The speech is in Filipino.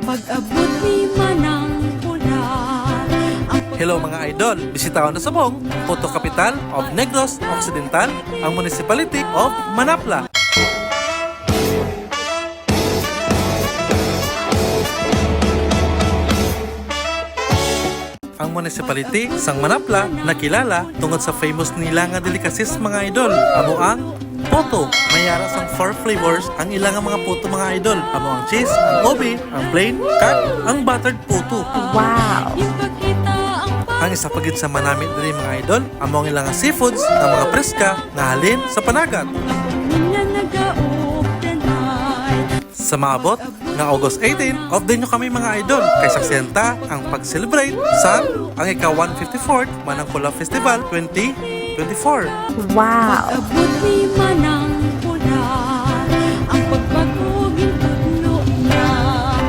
pag-abot ni manang pula. Hello mga idol! Bisitaon na Sabong, Photo Capital of Negros Occidental, ang Municipality of Manapla. Ang municipality sang Manapla nakilala tungod sa famous nila nga delicacies mga idol. Amo ang puto. Mayara sang 4 flavors ang ilang mga puto mga idol. Amo ang cheese, ang obi, ang plain, cut, ang buttered puto. Wow! Ipakita ang Ang isa pagid sa manamit diri mga idol, amo ang ilang seafoods nga mga preska nga halin sa panagat. pagkunya nagaog danay. Sa maabot nga August 18, off din nyo kami mga idol kay saksenta ang pag-celebrate sa ang ika-154th Manang Pula Festival 2024. Wow! Pag-abot ni